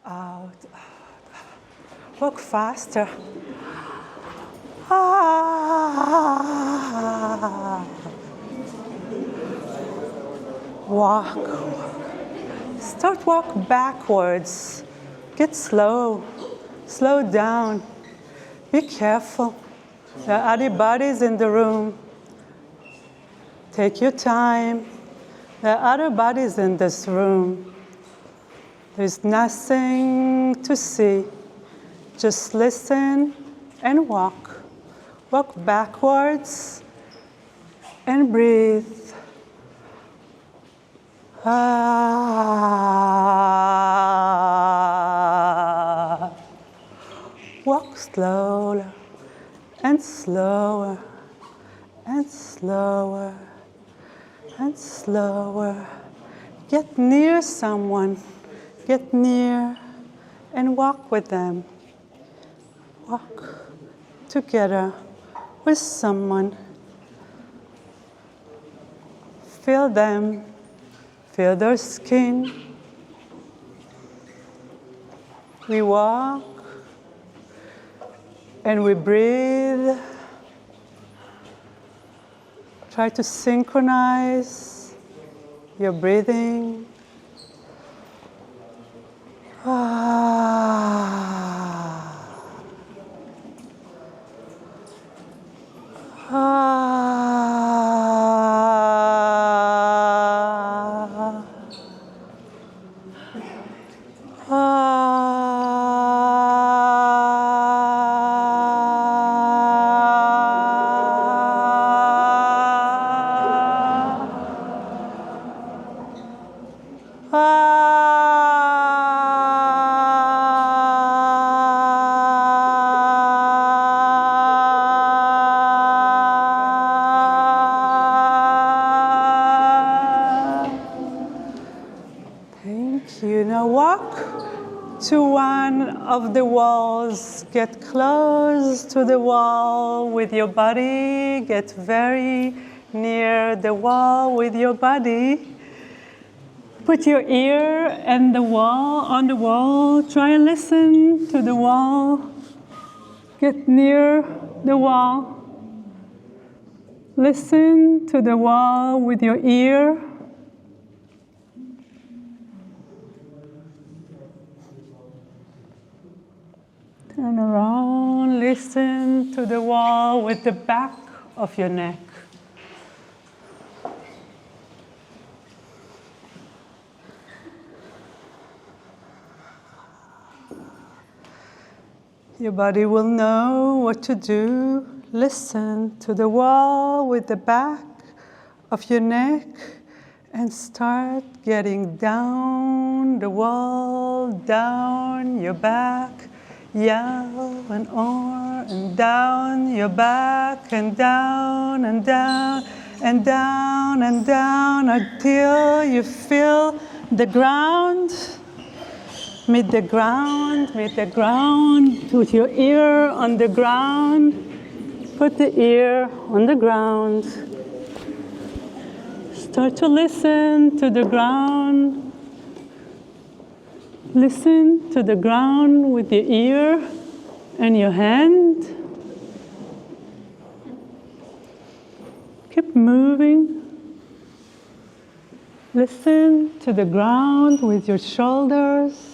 out. Walk faster. Ah. Walk. Start walk backwards. Get slow. Slow down. Be careful. There are other bodies in the room. Take your time. There are other bodies in this room. There's nothing to see. Just listen and walk. Walk backwards and breathe. Ah. Walk slower and slower and slower and slower. Get near someone. Get near and walk with them. Walk together with someone. Feel them. Feel their skin. We walk and we breathe. Try to synchronize your breathing. Ah. Ah. To one of the walls. Get close to the wall with your body. Get very near the wall with your body. Put your ear and the wall on the wall. Try and listen to the wall. Get near the wall. Listen to the wall with your ear. Turn around, listen to the wall with the back of your neck. Your body will know what to do. Listen to the wall with the back of your neck and start getting down the wall, down your back. Yell and or and down your back and down and down and down and down until you feel the ground. Meet the ground, meet the ground. Put your ear on the ground. Put the ear on the ground. Start to listen to the ground. Listen to the ground with your ear and your hand. Keep moving. Listen to the ground with your shoulders.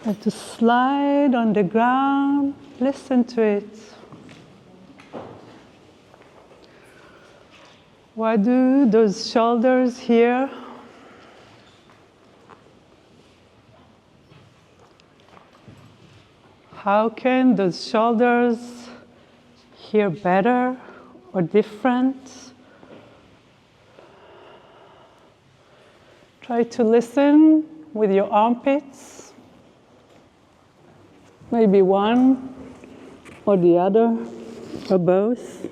And to slide on the ground, listen to it. What do those shoulders hear? How can those shoulders hear better or different? Try to listen with your armpits. Maybe one or the other or both.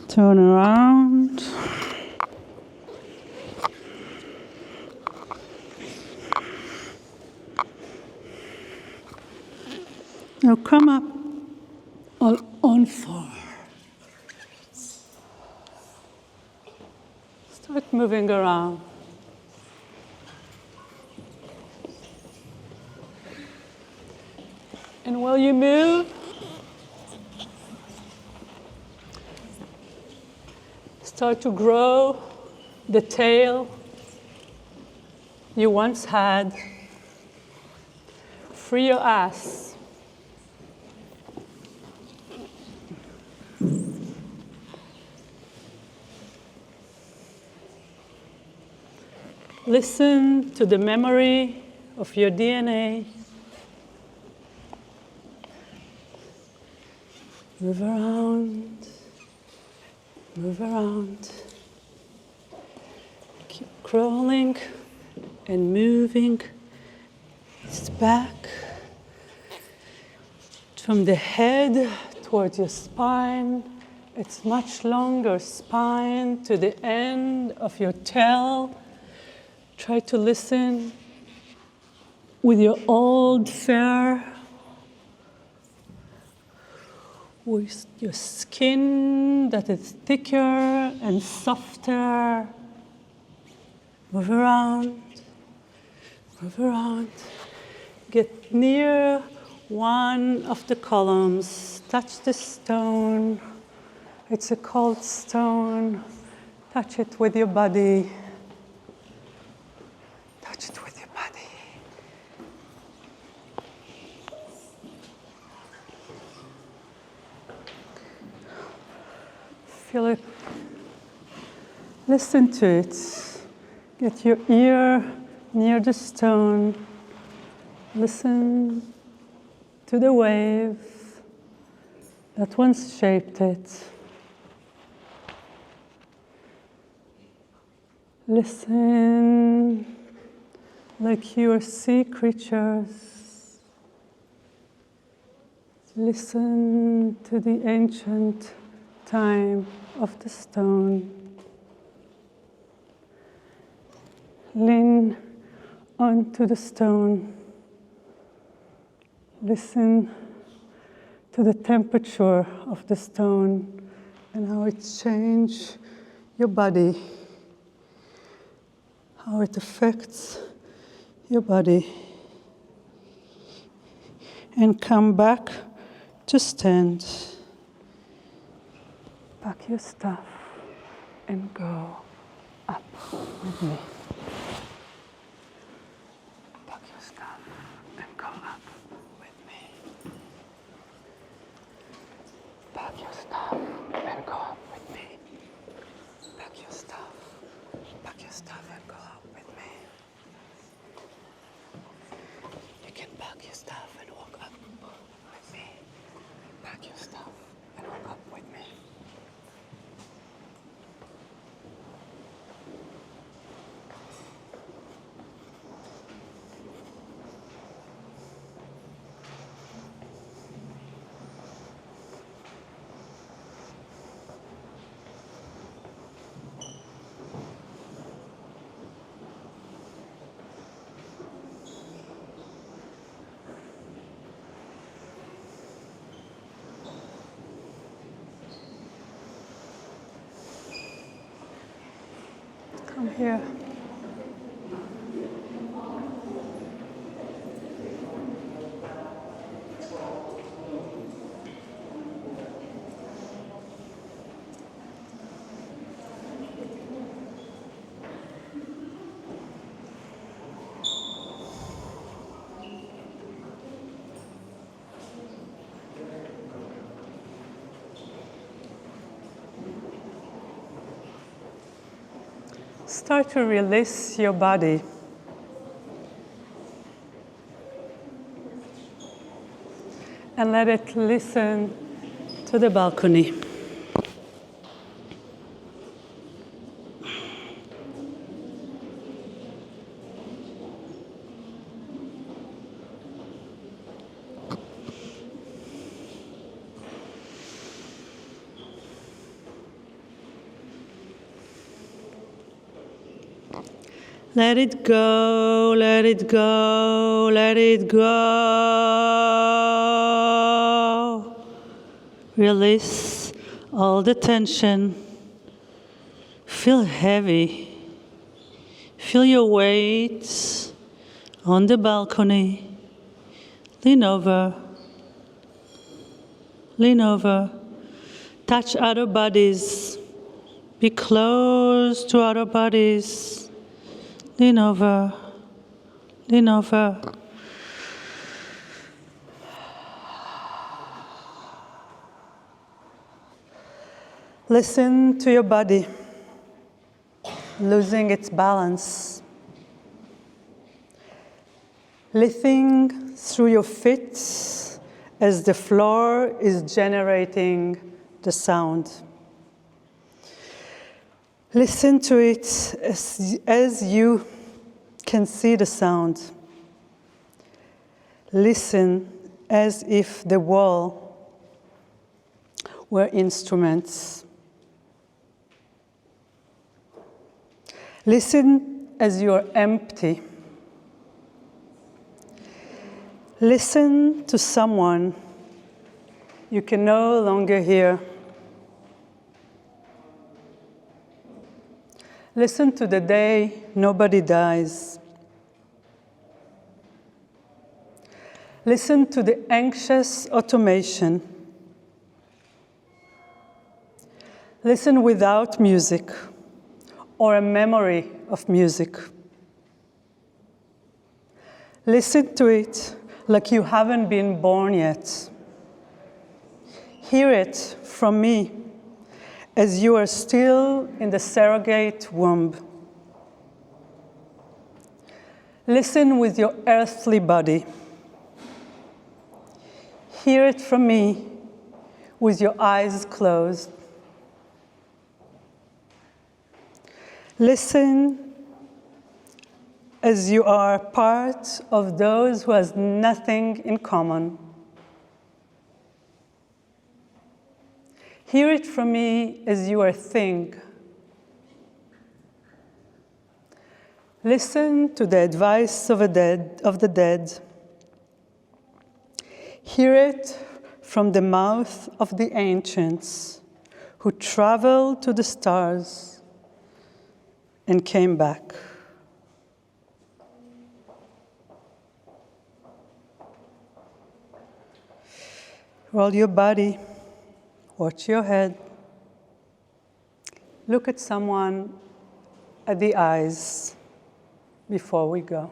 Turn around. Now come up on four. Start moving around. And while you move, start to grow the tail you once had. Free your ass. Listen to the memory of your DNA. Move around, move around. Keep crawling and moving its back from the head towards your spine. It's much longer spine to the end of your tail. Try to listen with your old fur, with your skin that is thicker and softer. Move around, move around. Get near one of the columns. Touch the stone. It's a cold stone. Touch it with your body. Touch it with your body. Feel it. Listen to it. Get your ear near the stone. Listen to the wave that once shaped it. Listen like you are sea creatures. Listen to the ancient time of the stone. Lean onto the stone. Listen to the temperature of the stone and how it changes your body, how it affects your body. And come back to stand. Pack your stuff and go up with me. Pack your stuff and go up with me. Pack your stuff and go up with me. Pack your stuff. Pack your stuff and go up with me. You can pack your stuff and walk up with me. Pack your stuff and walk up with me. Come here. Start to release your body. And let it listen to the balcony. Let it go, let it go, let it go. Release all the tension. Feel heavy. Feel your weight on the balcony. Lean over. Lean over. Touch other bodies. Be close to other bodies. Lean over. Lean over. Listen to your body, losing its balance. Lifting through your feet as the floor is generating the sound. Listen to it as you can see the sound. Listen as if the wall were instruments. Listen as you are empty. Listen to someone you can no longer hear. Listen to the day nobody dies. Listen to the anxious automation. Listen without music or a memory of music. Listen to it like you haven't been born yet. Hear it from me as you are still in the surrogate womb. Listen with your earthly body. Hear it from me with your eyes closed. Listen as you are part of those who has nothing in common. Hear it from me as you are a thing. Listen to the advice of the dead. Hear it from the mouth of the ancients who traveled to the stars and came back. Roll your body, watch your head. Look at someone at the eyes before we go.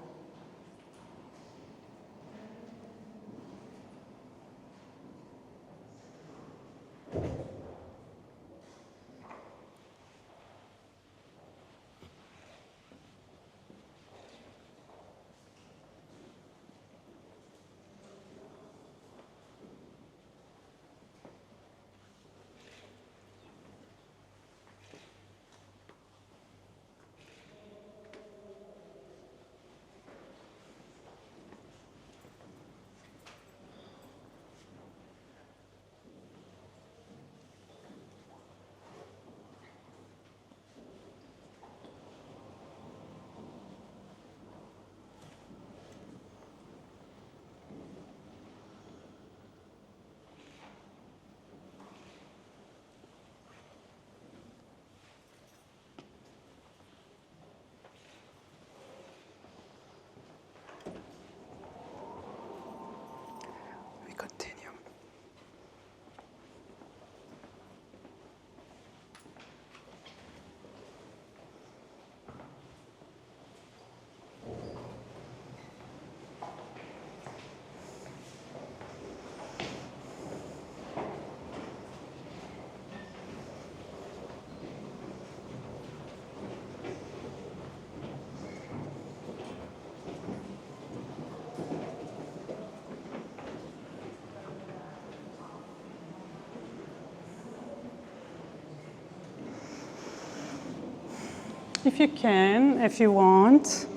If you can, if you want,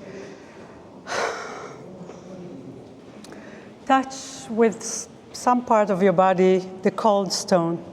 touch with some part of your body the cold stone.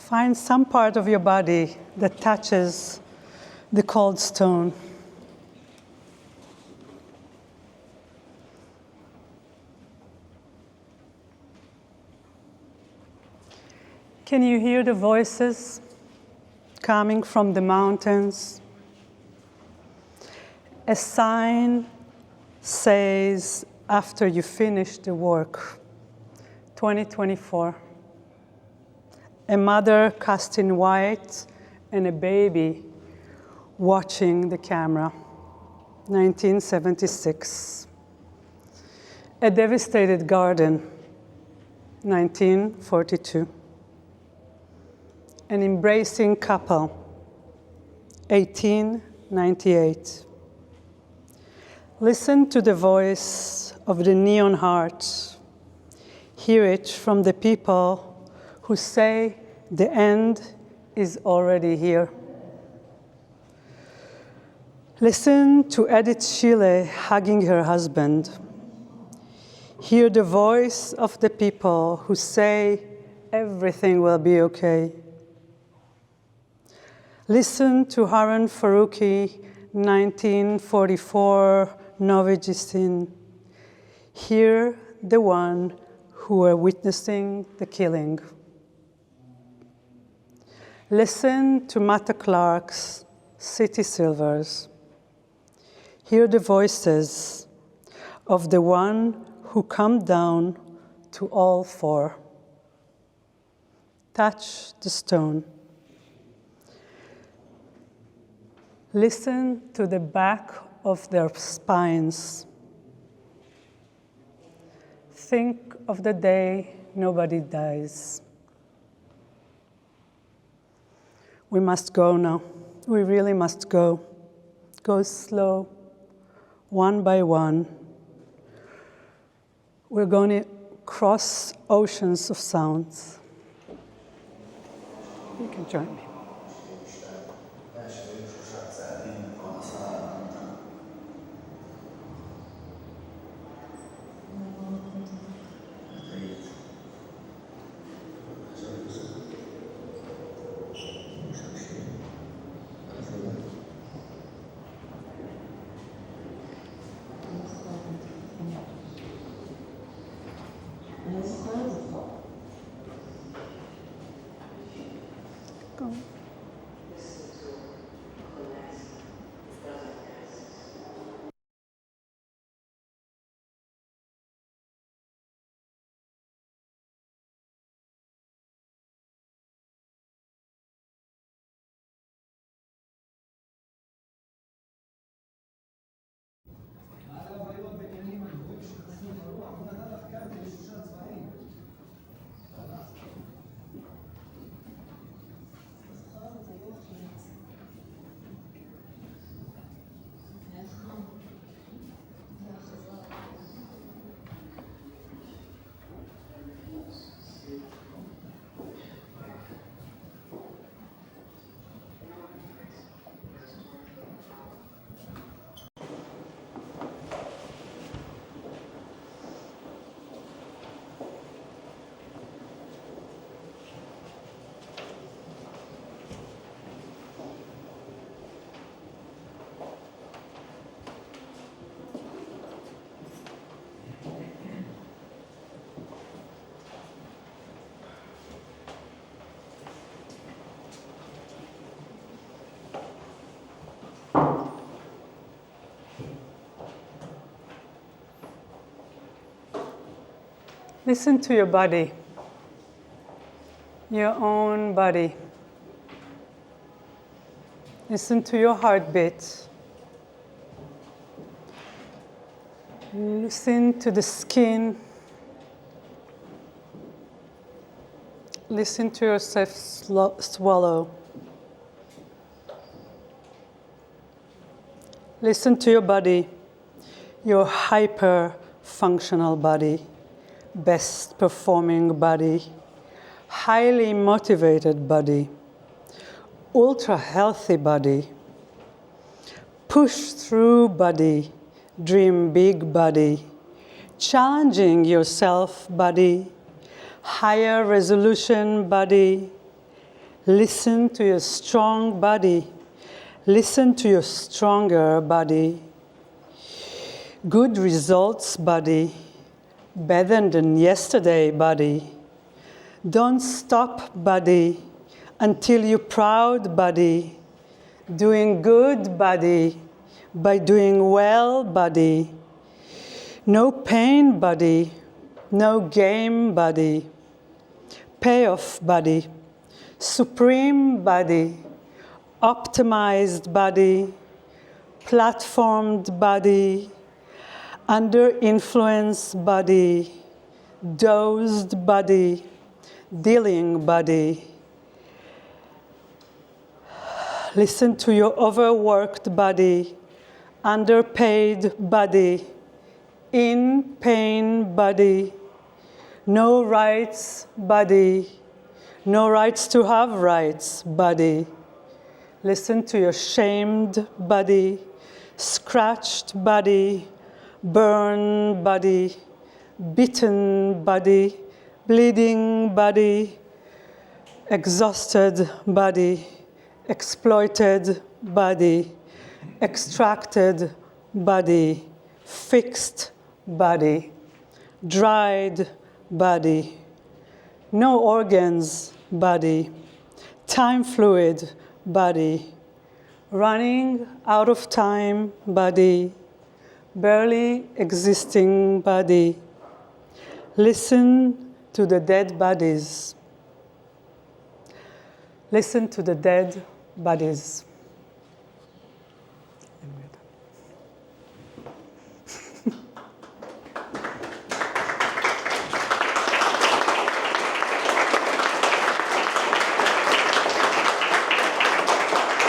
Find some part of your body that touches the cold stone. Can you hear the voices coming from the mountains? A sign says, after you finish the work, 2024. A mother cast in white and a baby watching the camera, 1976. A devastated garden, 1942. An embracing couple, 1898. Listen to the voice of the neon heart. Hear it from the people who say the end is already here. Listen to Edith Schiele hugging her husband. Hear the voice of the people who say everything will be okay. Listen to Harun Faruqi, 1944, Novi Jisin. Hear the one who are witnessing the killing. Listen to Mata Clark's City Silvers. Hear the voices of the one who come down to all four. Touch the stone. Listen to the back of their spines. Think of the day nobody dies. We must go now. We really must go. Go slow, one by one. We're going to cross oceans of sounds. You can join me. Listen to your body, your own body. Listen to your heartbeat. Listen to the skin. Listen to yourself swallow. Listen to your body, your hyper-functional body, best performing body, highly motivated body, ultra healthy body, push through body, dream big body, challenging yourself body, higher resolution body, Listen to your strong body. Listen to your stronger body. Good results, body. Better than yesterday, body. Don't stop, body, until you're proud, body. Doing good, body, by doing well, body. No pain, body. No game, body. Payoff, body. Supreme body. Optimized body. Platformed body. Under influence body. Dosed body. Dealing body. Listen to your overworked body. Underpaid body. In pain body. No rights body. No rights to have rights body. Listen to your shamed body. Scratched body. Burned body. Beaten body. Bleeding body. Exhausted body. Exploited body. Extracted body. Fixed body. Dried body. No organs body. Time fluid body. Running out of time body. Barely existing body. Listen to the dead bodies. Listen to the dead bodies.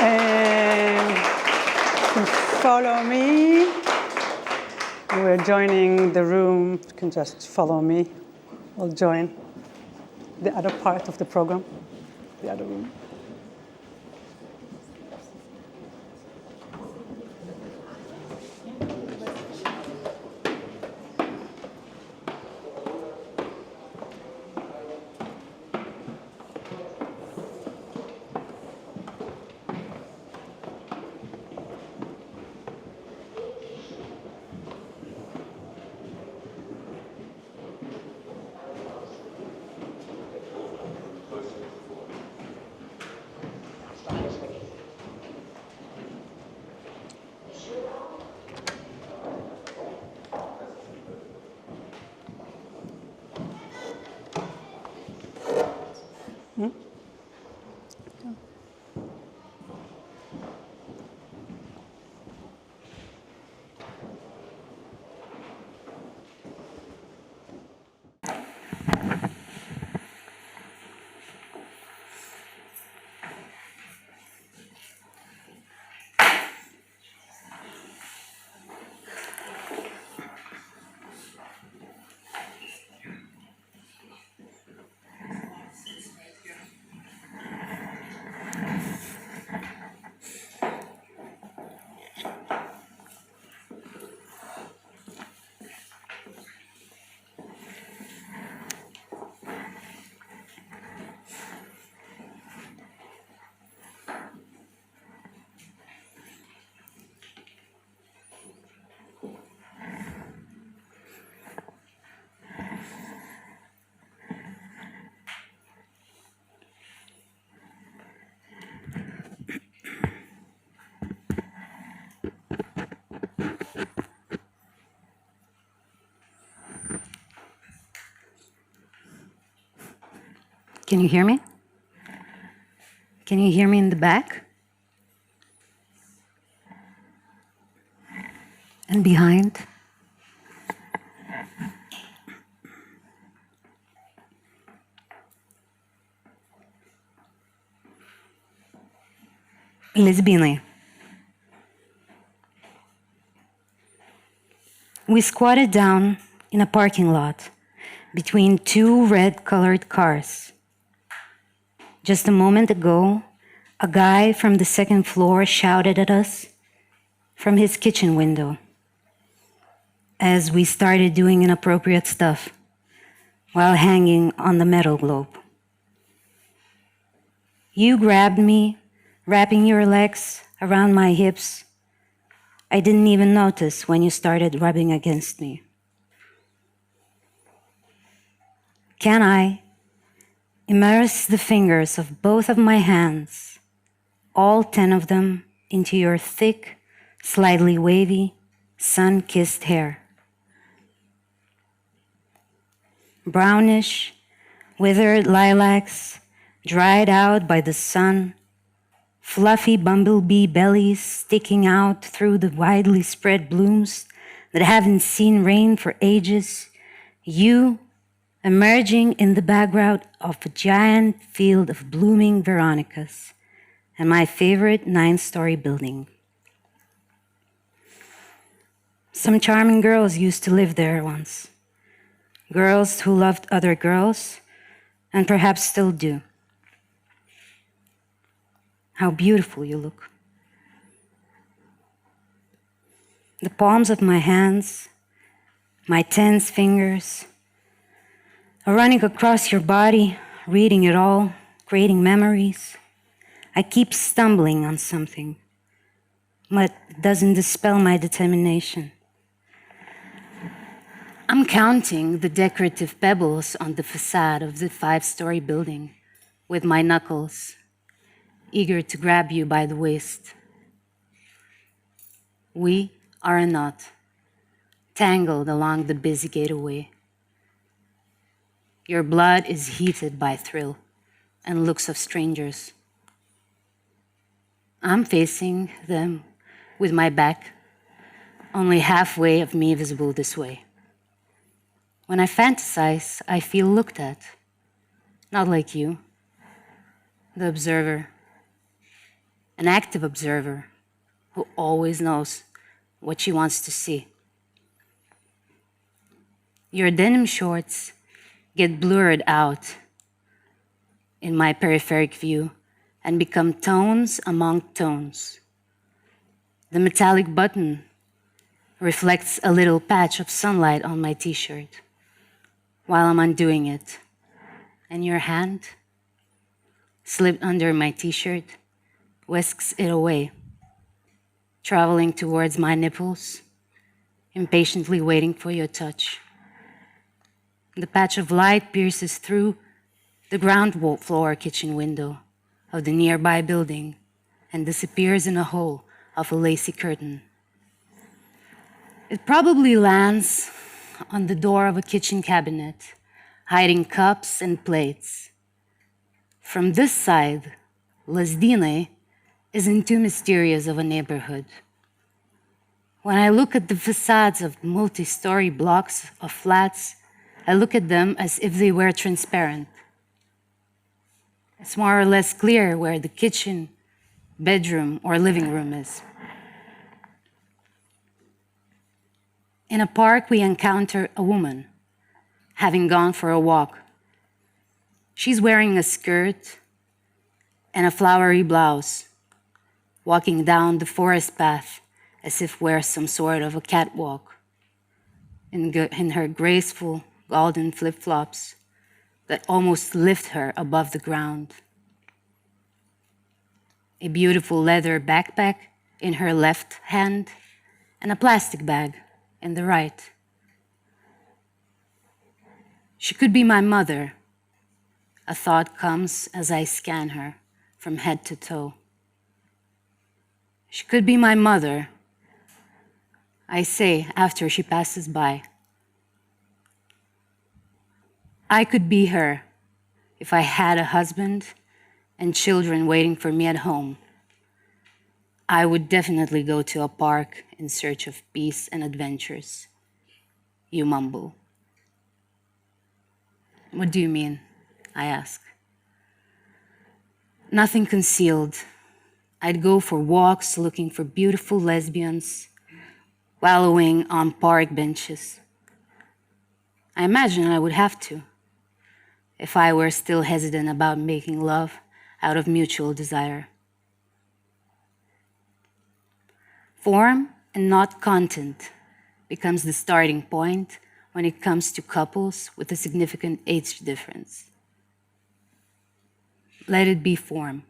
And follow me. We're joining the room. You can just follow me. We'll join the other part of the program, the other room. Can you hear me? Can you hear me in the back? And behind? Lezbynai. We squatted down in a parking lot between two red-colored cars. Just a moment ago, a guy from the second floor shouted at us from his kitchen window as we started doing inappropriate stuff while hanging on the metal globe. You grabbed me, wrapping your legs around my hips. I didn't even notice when you started rubbing against me. Can I immerse the fingers of both of my hands, all 10 of them, into your thick, slightly wavy, sun-kissed hair? Brownish, withered lilacs, dried out by the sun, fluffy bumblebee bellies sticking out through the widely spread blooms that haven't seen rain for ages, you emerging in the background of a giant field of blooming veronicas and my favorite 9-story building. Some charming girls used to live there once. Girls who loved other girls and perhaps still do. How beautiful you look. The palms of my hands, my tense fingers, are running across your body, reading it all, creating memories. I keep stumbling on something, but it doesn't dispel my determination. I'm counting the decorative pebbles on the facade of the 5-story building with my knuckles, eager to grab you by the waist. We are a knot, tangled along the busy gateway. Your blood is heated by thrill and looks of strangers. I'm facing them with my back, only halfway of me visible this way. When I fantasize, I feel looked at, not like you, the observer, an active observer who always knows what she wants to see. Your denim shorts get blurred out in my peripheric view and become tones among tones. The metallic button reflects a little patch of sunlight on my t-shirt while I'm undoing it, and your hand, slipped under my t-shirt, whisks it away, traveling towards my nipples, impatiently waiting for your touch. The patch of light pierces through the ground floor kitchen window of the nearby building and disappears in a hole of a lacy curtain. It probably lands on the door of a kitchen cabinet, hiding cups and plates. From this side, Lazdynai isn't too mysterious of a neighborhood. When I look at the facades of multi-story blocks of flats, I look at them as if they were transparent. It's more or less clear where the kitchen, bedroom, or living room is. In a park, we encounter a woman, having gone for a walk. She's wearing a skirt and a flowery blouse, walking down the forest path as if we're some sort of a catwalk, in her graceful golden flip-flops that almost lift her above the ground. A beautiful leather backpack in her left hand and a plastic bag in the right. She could be my mother. A thought comes as I scan her from head to toe. She could be my mother, I say after she passes by. I could be her if I had a husband and children waiting for me at home. I would definitely go to a park in search of peace and adventures. You mumble. What do you mean? I ask. Nothing concealed. I'd go for walks looking for beautiful lesbians, wallowing on park benches. I imagine I would have to, if I were still hesitant about making love out of mutual desire. Form and not content becomes the starting point when it comes to couples with a significant age difference. Let it be form.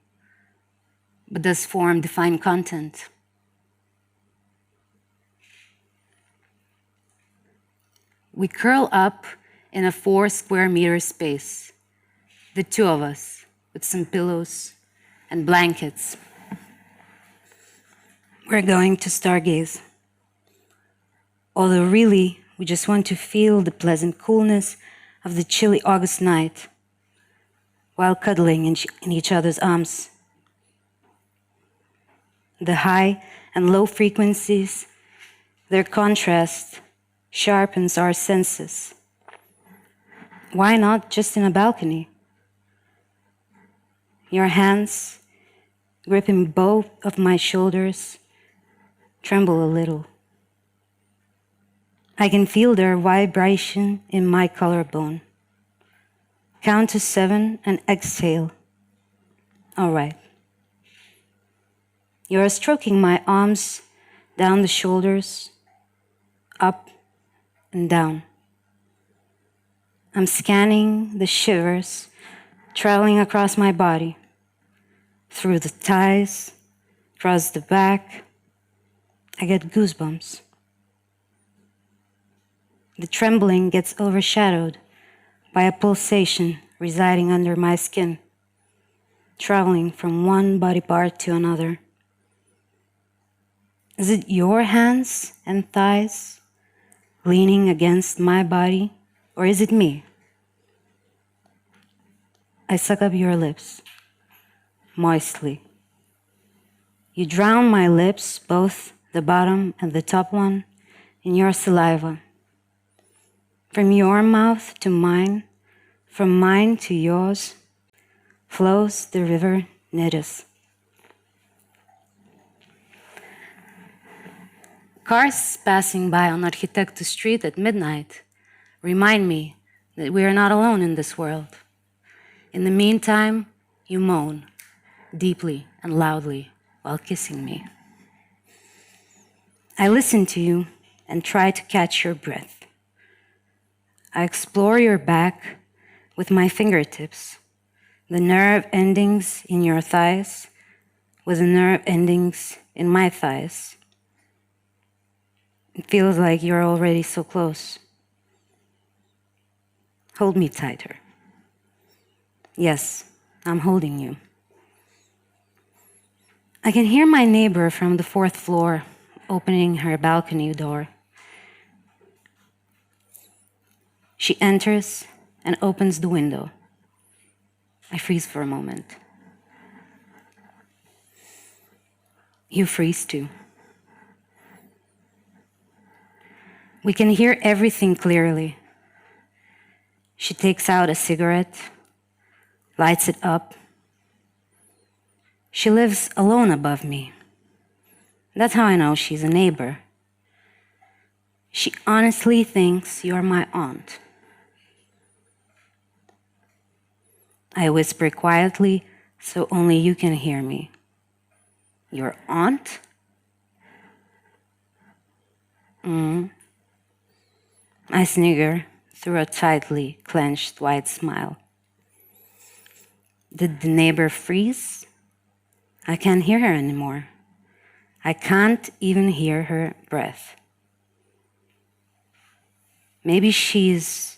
But does form define content? We curl up in a 4 square meter space, the two of us, with some pillows and blankets. We're going to stargaze. Although really, we just want to feel the pleasant coolness of the chilly August night while cuddling in each other's arms. The high and low frequencies, their contrast sharpens our senses. Why not just in a balcony? Your hands, gripping both of my shoulders, tremble a little. I can feel their vibration in my collarbone. Count to 7 and exhale. All right. You are stroking my arms down the shoulders, up and down. I'm scanning the shivers traveling across my body, through the thighs, across the back. I get goosebumps. The trembling gets overshadowed by a pulsation residing under my skin, traveling from one body part to another. Is it your hands and thighs leaning against my body, or is it me? I suck up your lips, moistly. You drown my lips, both the bottom and the top one, in your saliva. From your mouth to mine, from mine to yours, flows the river Neris. Cars passing by on Architektų Street at midnight remind me that we are not alone in this world. In the meantime, you moan deeply and loudly while kissing me. I listen to you and try to catch your breath. I explore your back with my fingertips, the nerve endings in your thighs with the nerve endings in my thighs. It feels like you're already so close. Hold me tighter. Yes, I'm holding you. I can hear my neighbor from the 4th floor opening her balcony door. She enters and opens the window. I freeze for a moment. You freeze too. We can hear everything clearly. She takes out a cigarette, lights it up. She lives alone above me. That's how I know she's a neighbor. She honestly thinks you're my aunt. I whisper quietly so only you can hear me. Your aunt? I snigger through a tightly clenched white smile. Did the neighbor freeze? I can't hear her anymore. I can't even hear her breath. Maybe she's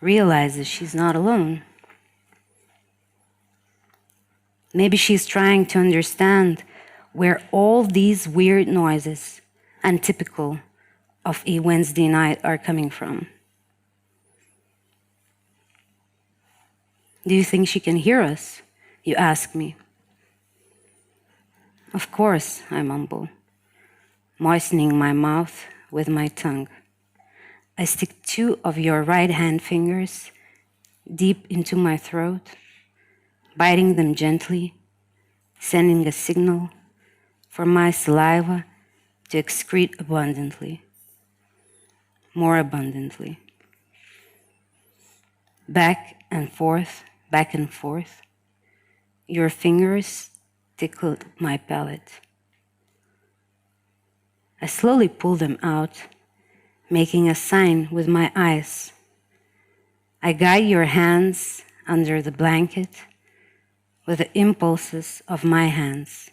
realizes she's not alone. Maybe she's trying to understand where all these weird noises, untypical of a Wednesday night, are coming from. Do you think she can hear us? You ask me. Of course, I mumble, moistening my mouth with my tongue. I stick 2 of your right hand fingers deep into my throat, biting them gently, sending a signal for my saliva to excrete abundantly, more abundantly. Back and forth, your fingers tickled my palate. I slowly pull them out, making a sign with my eyes. I guide your hands under the blanket with the impulses of my hands.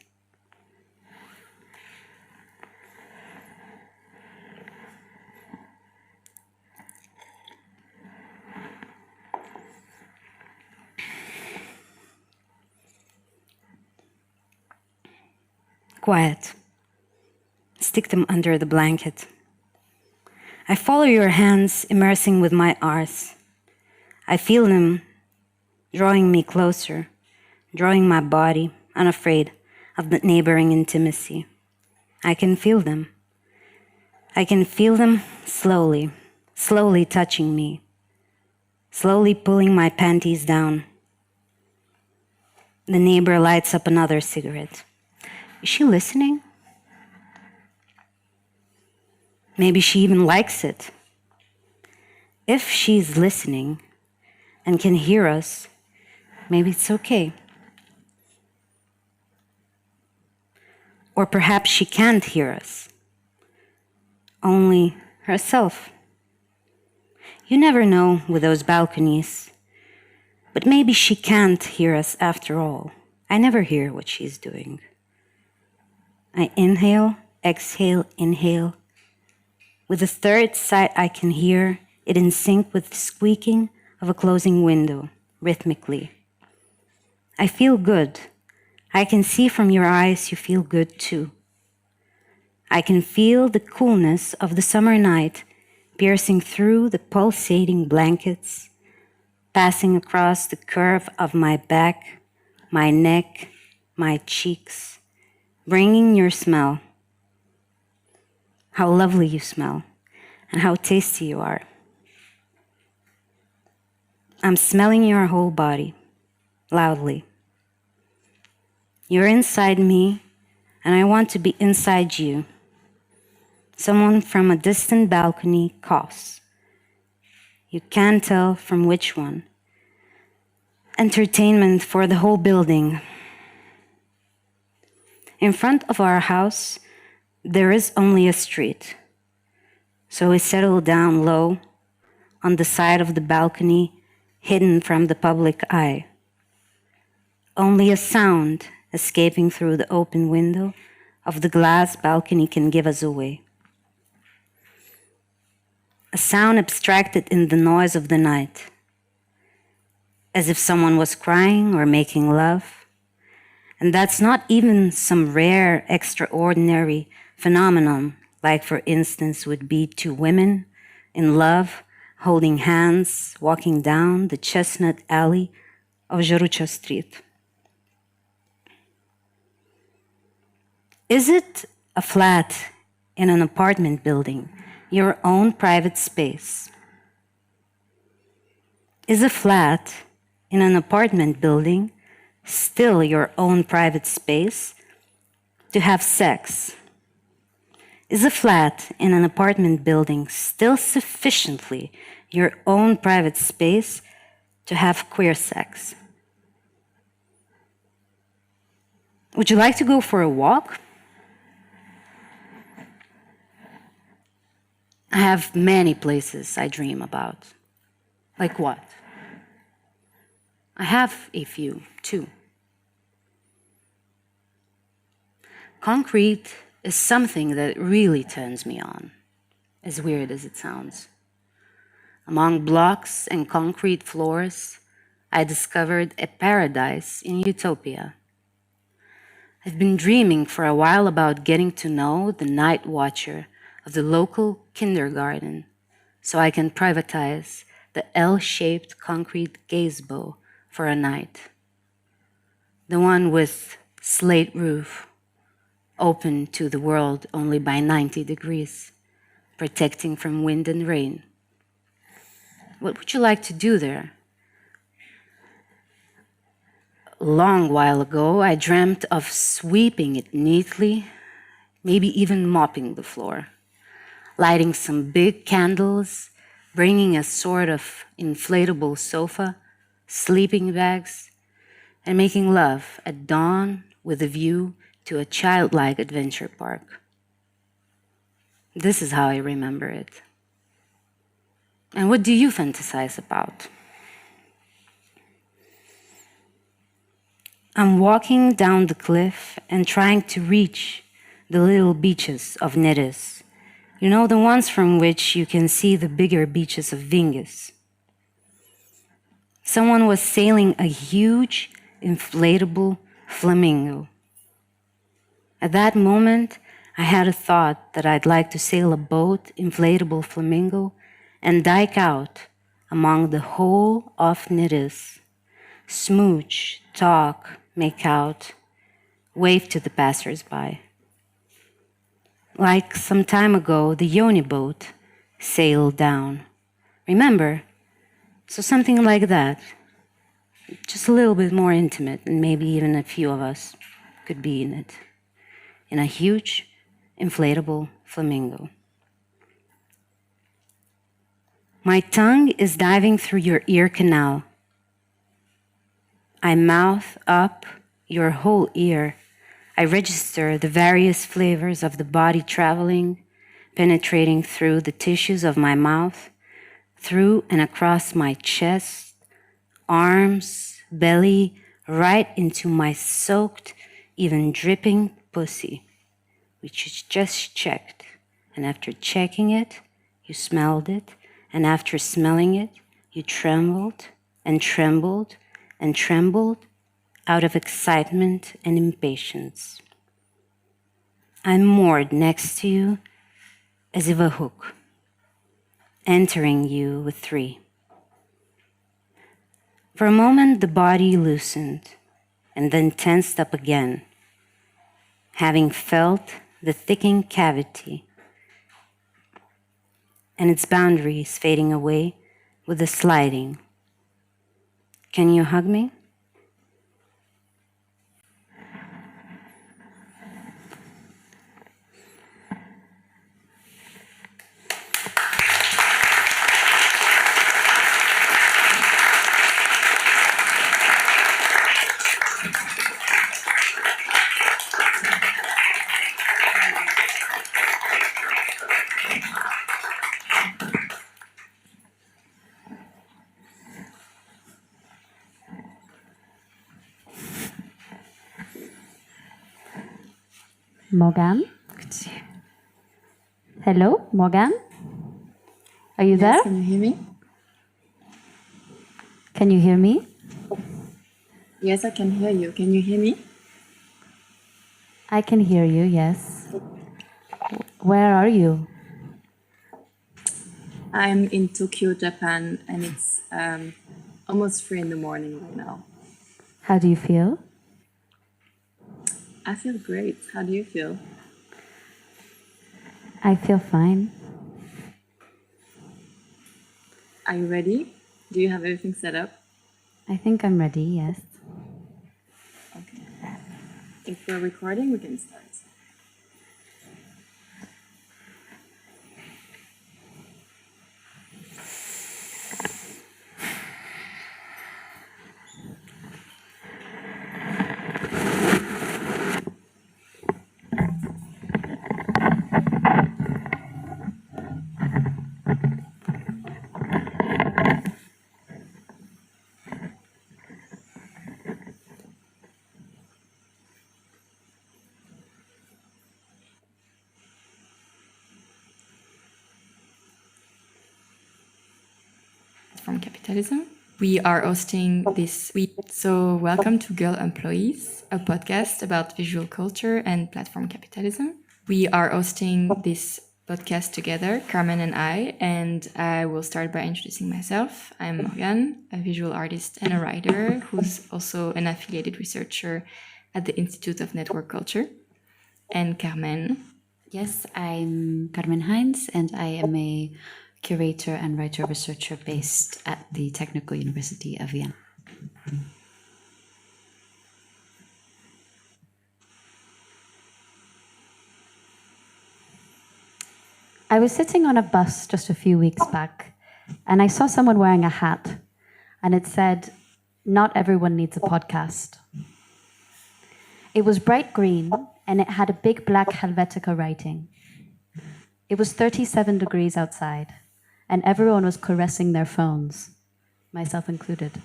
quiet. Stick them under the blanket. I follow your hands, immersing with my arms. I feel them drawing me closer, drawing my body, unafraid of the neighboring intimacy. I can feel them. I can feel them slowly, slowly touching me, slowly pulling my panties down. The neighbor lights up another cigarette. Is she listening? Maybe she even likes it. If she's listening and can hear us, maybe it's okay. Or perhaps she can't hear us, only herself. You never know with those balconies, but maybe she can't hear us after all. I never hear what she's doing. I inhale, exhale, inhale. With the third sigh, I can hear it in sync with the squeaking of a closing window, rhythmically. I feel good. I can see from your eyes you feel good too. I can feel the coolness of the summer night piercing through the pulsating blankets, passing across the curve of my back, my neck, my cheeks, bringing your smell. How lovely you smell, and how tasty you are. I'm smelling your whole body, loudly. You're inside me, and I want to be inside you. Someone from a distant balcony coughs. You can't tell from which one. Entertainment for the whole building. In front of our house, there is only a street. So we settle down low on the side of the balcony, hidden from the public eye. Only a sound escaping through the open window of the glass balcony can give us away. A sound abstracted in the noise of the night, as if someone was crying or making love. And that's not even some rare, extraordinary phenomenon, like, for instance, would be two women in love, holding hands, walking down the chestnut alley of Žaručio Street. Is it a flat in an apartment building, your own private space? Is a flat in an apartment building still your own private space to have sex? Is a flat in an apartment building still sufficiently your own private space to have queer sex? Would you like to go for a walk? I have many places I dream about. Like what? I have a few, too. Concrete is something that really turns me on, as weird as it sounds. Among blocks and concrete floors, I discovered a paradise in utopia. I've been dreaming for a while about getting to know the night watcher of the local kindergarten so I can privatize the L-shaped concrete gazebo for a night. The one with slate roof, open to the world only by 90 degrees, protecting from wind and rain. What would you like to do there? A long while ago, I dreamt of sweeping it neatly, maybe even mopping the floor, lighting some big candles, bringing a sort of inflatable sofa, sleeping bags, and making love at dawn with a view to a childlike adventure park. This is how I remember it. And what do you fantasize about? I'm walking down the cliff and trying to reach the little beaches of Neres. You know, the ones from which you can see the bigger beaches of Vinges. Someone was sailing a huge, inflatable flamingo. At that moment, I had a thought that I'd like to sail a boat, inflatable flamingo, and dike out among the whole of niddas, smooch, talk, make out, wave to the passers-by. Like some time ago, the Yoni boat sailed down. Remember? So something like that. Just a little bit more intimate, and maybe even a few of us could be in it. In a huge, inflatable flamingo. My tongue is diving through your ear canal. I mouth up your whole ear. I register the various flavors of the body traveling, penetrating through the tissues of my mouth, through and across my chest, arms, belly, right into my soaked, even dripping pussy, which you just checked. And after checking it, you smelled it. And after smelling it, you trembled and trembled and trembled out of excitement and impatience. I'm moored next to you as if a hook, entering you with 3. For a moment, the body loosened and then tensed up again, having felt the thickening cavity and its boundaries fading away with the sliding. Can you hug me? Morgane? Hello, Morgane? Are you there? Can you hear me? Can you hear me? Yes, I can hear you. Can you hear me? I can hear you, yes. Where are you? I'm in Tokyo, Japan, and it's almost 3 in the morning right now. How do you feel? I feel great. How do you feel? I feel fine. Are you ready? Do you have everything set up? I think I'm ready, yes. Okay. If we're recording, we can start. From Capitalism. We are hosting this week. So welcome to Girl Employees, a podcast about visual culture and platform capitalism. We are hosting this podcast together, Carmen and I will start by introducing myself. I'm Morgane, a visual artist and a writer who's also an affiliated researcher at the Institute of Network Culture. And Carmen. Yes, I'm Carmen Hines, and I am a curator and writer-researcher based at the Technical University of Vienna. I was sitting on a bus just a few weeks back, and I saw someone wearing a hat, and it said, "Not everyone needs a podcast." It was bright green, and it had a big black Helvetica writing. It was 37 degrees outside, and everyone was caressing their phones, myself included.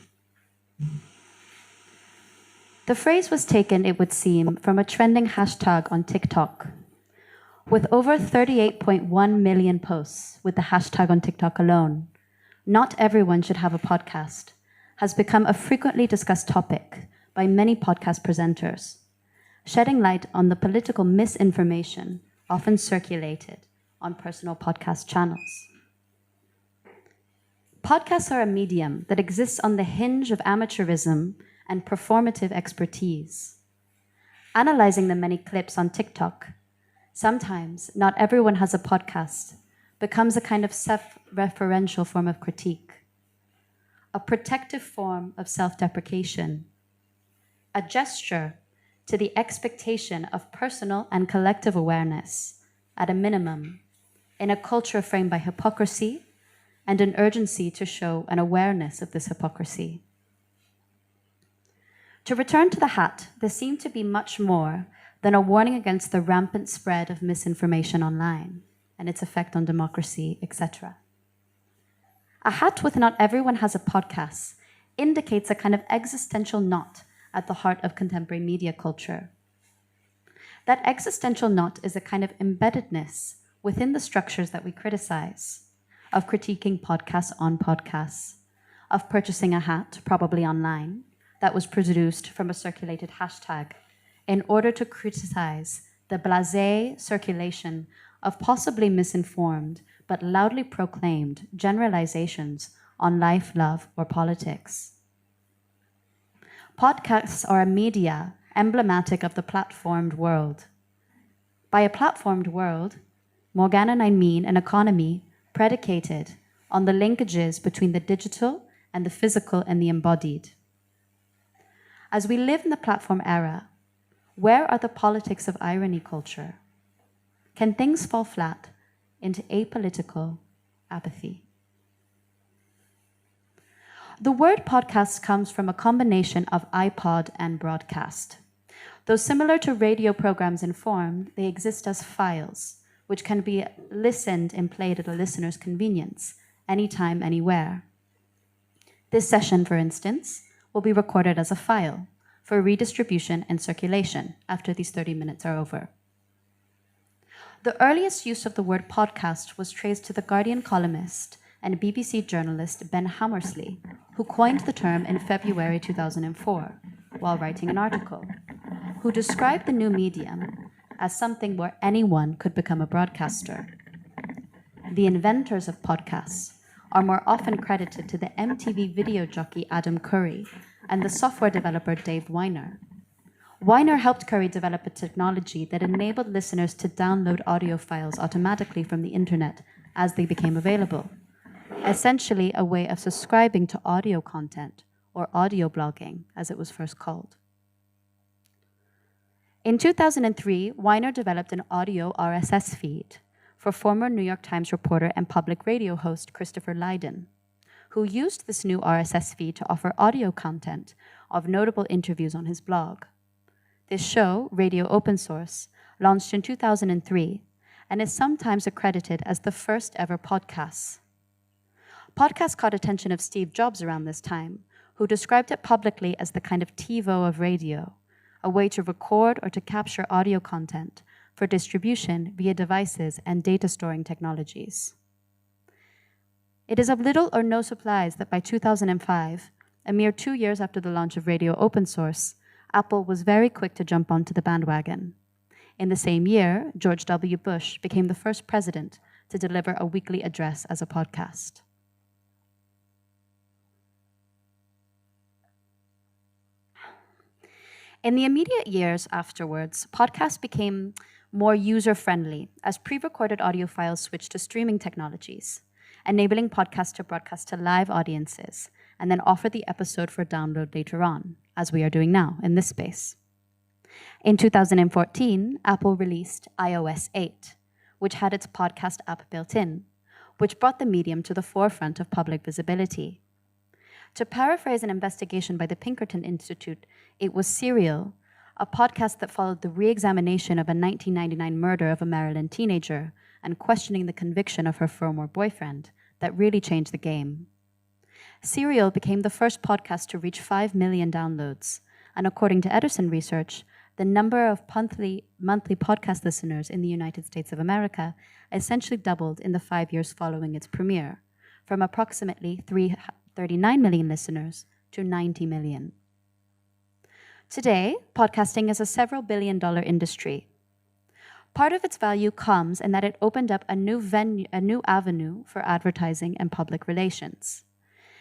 The phrase was taken, it would seem, from a trending hashtag on TikTok. With over 38.1 million posts with the hashtag on TikTok alone, "Not everyone should have a podcast" has become a frequently discussed topic by many podcast presenters. shedding light on the political misinformation often circulated on personal podcast channels. Podcasts are a medium that exists on the hinge of amateurism and performative expertise. Analyzing the many clips on TikTok, sometimes not everyone has a podcast, becomes a kind of self-referential form of critique, a protective form of self-deprecation, a gesture to the expectation of personal and collective awareness, at a minimum, in a culture framed by hypocrisy and an urgency to show an awareness of this hypocrisy. To return to the hat, there seemed to be much more than a warning against the rampant spread of misinformation online and its effect on democracy, etc. A hat with "not everyone has a podcast" indicates a kind of existential knot at the heart of contemporary media culture. That existential knot is a kind of embeddedness within the structures that we criticize, of critiquing podcasts on podcasts, of purchasing a hat, probably online, that was produced from a circulated hashtag in order to criticize the blasé circulation of possibly misinformed but loudly proclaimed generalizations on life, love, or politics. Podcasts are a media emblematic of the platformed world. By a platformed world, Morgane and I mean an economy predicated on the linkages between the digital and the physical and the embodied. As we live in the platform era, where are the politics of irony culture? Can things fall flat into apolitical apathy? The word podcast comes from a combination of iPod and broadcast. Though similar to radio programs in form, they exist as files, which can be listened and played at a listener's convenience, anytime, anywhere. This session, for instance, will be recorded as a file for redistribution and circulation after these 30 minutes are over. The earliest use of the word podcast was traced to the Guardian columnist and BBC journalist Ben Hammersley, who coined the term in February 2004 while writing an article, who described the new medium as something where anyone could become a broadcaster. The inventors of podcasts are more often credited to the MTV video jockey Adam Curry and the software developer Dave Weiner. Weiner helped Curry develop a technology that enabled listeners to download audio files automatically from the internet as they became available, essentially a way of subscribing to audio content, or audio blogging, as it was first called. In 2003, Weiner developed an audio RSS feed for former New York Times reporter and public radio host Christopher Lydon, who used this new RSS feed to offer audio content of notable interviews on his blog. This show, Radio Open Source, launched in 2003 and is sometimes accredited as the first ever podcast. Podcast caught attention of Steve Jobs around this time, who described it publicly as the kind of TiVo of radio, a way to record or to capture audio content for distribution via devices and data storing technologies. It is of little or no surprise that by 2005, a mere 2 years after the launch of Radio Open Source, Apple was very quick to jump onto the bandwagon. In the same year, George W. Bush became the first president to deliver a weekly address as a podcast. In the immediate years afterwards, podcasts became more user-friendly as pre-recorded audio files switched to streaming technologies, enabling podcasts to broadcast to live audiences and then offer the episode for download later on, as we are doing now in this space. In 2014, Apple released iOS 8, which had its podcast app built in, which brought the medium to the forefront of public visibility. To paraphrase an investigation by the Pinkerton Institute, it was Serial, a podcast that followed the re-examination of a 1999 murder of a Maryland teenager and questioning the conviction of her former boyfriend, that really changed the game. Serial became the first podcast to reach 5 million downloads, and according to Edison Research, the number of monthly podcast listeners in the United States of America essentially doubled in the 5 years following its premiere, from approximately 39 million listeners to 90 million. Today, podcasting is a several billion-dollar industry. Part of its value comes in that it opened up a new avenue for advertising and public relations,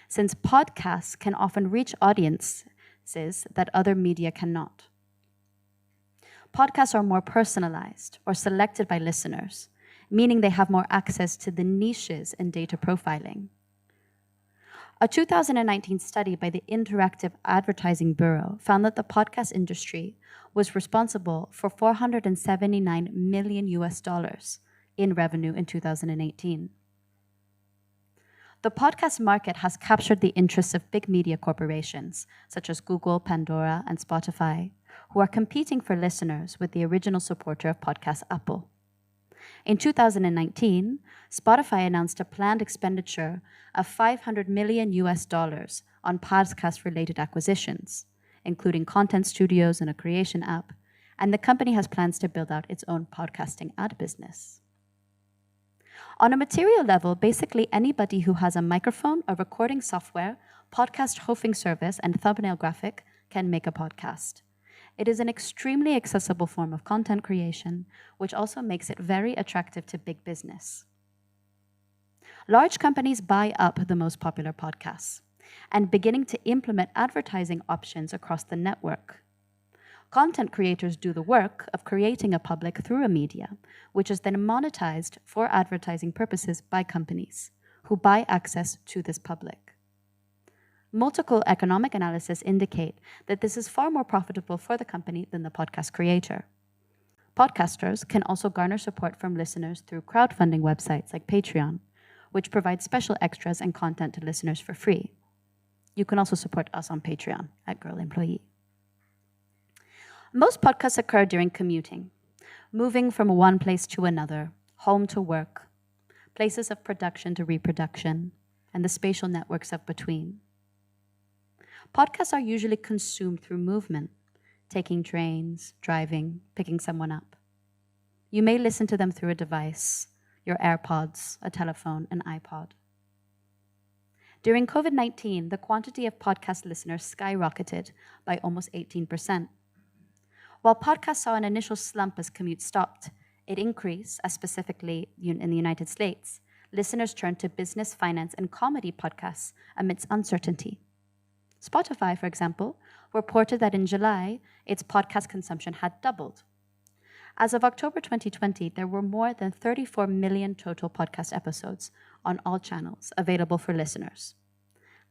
since podcasts can often reach audiences that other media cannot. Podcasts are more personalized or selected by listeners, meaning they have more access to the niches in data profiling. A 2019 study by the Interactive Advertising Bureau found that the podcast industry was responsible for $479 million in revenue in 2018. The podcast market has captured the interests of big media corporations, such as Google, Pandora, and Spotify, who are competing for listeners with the original supporter of podcasts, Apple. In 2019, Spotify announced a planned expenditure of $500 million on podcast-related acquisitions, including content studios and a creation app, and the company has plans to build out its own podcasting ad business. On a material level, basically anybody who has a microphone, a recording software, podcast hosting service, and thumbnail graphic can make a podcast. It is an extremely accessible form of content creation, which also makes it very attractive to big business. Large companies buy up the most popular podcasts and beginning to implement advertising options across the network. Content creators do the work of creating a public through a media, which is then monetized for advertising purposes by companies who buy access to this public. Multiple economic analysis indicate that this is far more profitable for the company than the podcast creator. Podcasters can also garner support from listeners through crowdfunding websites like Patreon, which provide special extras and content to listeners for free. You can also support us on Patreon at Girl Employee. Most podcasts occur during commuting, moving from one place to another, home to work, places of production to reproduction, and the spatial networks of between. Podcasts are usually consumed through movement, taking trains, driving, picking someone up. You may listen to them through a device, your AirPods, a telephone, an iPod. During COVID-19, the quantity of podcast listeners skyrocketed by almost 18%. While podcasts saw an initial slump as commute stopped, it increased, as specifically in the United States, listeners turned to business, finance, and comedy podcasts amidst uncertainty. Spotify, for example, reported that in July, its podcast consumption had doubled. As of October 2020, there were more than 34 million total podcast episodes on all channels available for listeners.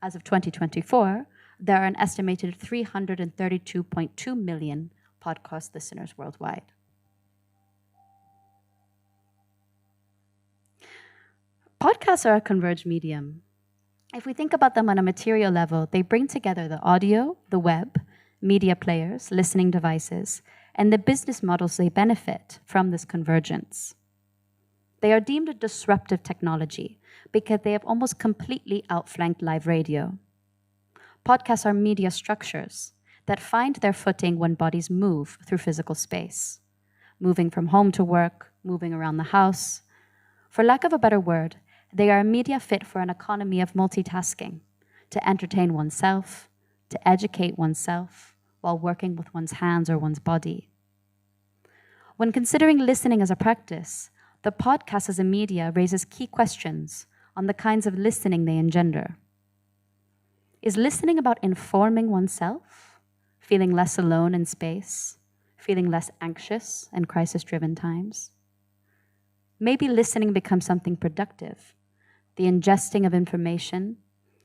As of 2024, there are an estimated 332.2 million podcast listeners worldwide. Podcasts are a converged medium. If we think about them on a material level, they bring together the audio, the web, media players, listening devices, and the business models they benefit from this convergence. They are deemed a disruptive technology because they have almost completely outflanked live radio. Podcasts are media structures that find their footing when bodies move through physical space, moving from home to work, moving around the house. For lack of a better word, they are a media fit for an economy of multitasking, to entertain oneself, to educate oneself, while working with one's hands or one's body. When considering listening as a practice, the podcast as a media raises key questions on the kinds of listening they engender. Is listening about informing oneself, feeling less alone in space, feeling less anxious in crisis-driven times? Maybe listening becomes something productive. The ingesting of information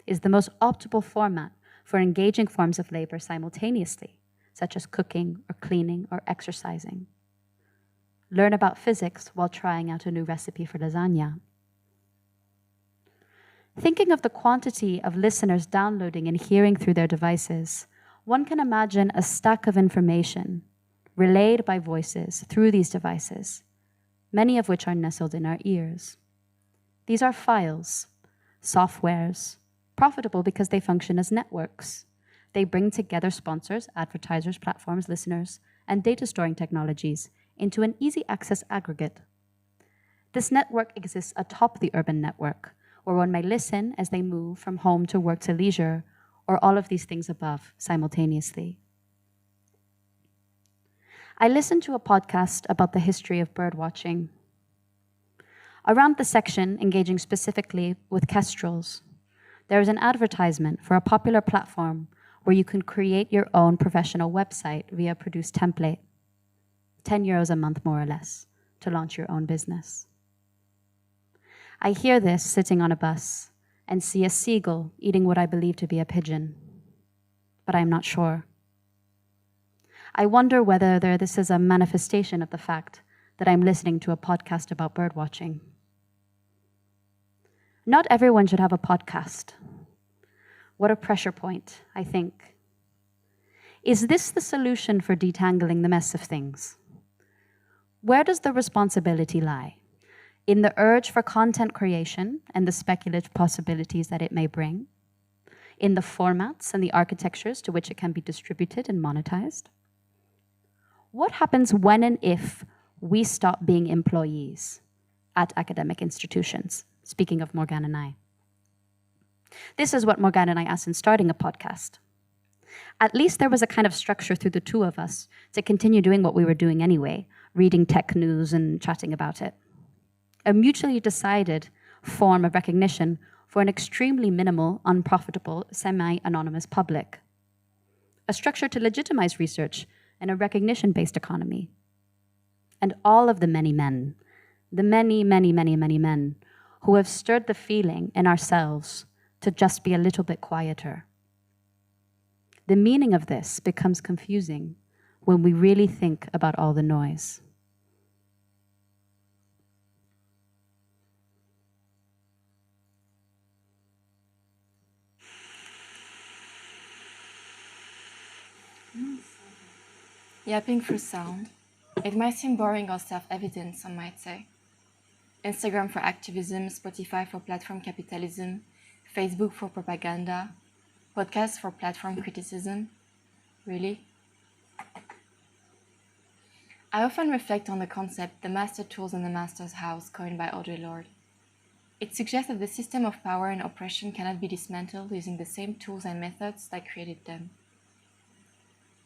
is the most optimal format for engaging forms of labor simultaneously, such as cooking or cleaning or exercising. Learn about physics while trying out a new recipe for lasagna. Thinking of the quantity of listeners downloading and hearing through their devices, one can imagine a stack of information relayed by voices through these devices, many of which are nestled in our ears. These are files, softwares, profitable because they function as networks. They bring together sponsors, advertisers, platforms, listeners, and data storing technologies into an easy access aggregate. This network exists atop the urban network, where one may listen as they move from home to work to leisure, or all of these things above simultaneously. I listened to a podcast about the history of birdwatching. Around the section engaging specifically with kestrels, there is an advertisement for a popular platform where you can create your own professional website via a produced template. €10 a month, more or less, to launch your own business. I hear this sitting on a bus and see a seagull eating what I believe to be a pigeon, but I'm not sure. I wonder whether this is a manifestation of the fact that I'm listening to a podcast about birdwatching. Not everyone should have a podcast. What a pressure point, I think. Is this the solution for detangling the mess of things? Where does the responsibility lie? In the urge for content creation and the speculative possibilities that it may bring? In the formats and the architectures to which it can be distributed and monetized? What happens when and if we stop being employees at academic institutions? Speaking of Morgane and I. This is what Morgane and I asked in starting a podcast. At least there was a kind of structure through the two of us to continue doing what we were doing anyway, reading tech news and chatting about it. A mutually decided form of recognition for an extremely minimal, unprofitable, semi-anonymous public. A structure to legitimize research in a recognition-based economy. And all of the many men, the many, many, many, many men who have stirred the feeling in ourselves to just be a little bit quieter. The meaning of this becomes confusing when we really think about all the noise. Yapping through sound. It might seem boring or self-evident, some might say. Instagram for activism, Spotify for platform capitalism, Facebook for propaganda, podcasts for platform criticism. Really? I often reflect on the concept, the master tools in the master's house, coined by Billuart. It suggests that the system of power and oppression cannot be dismantled using the same tools and methods that created them.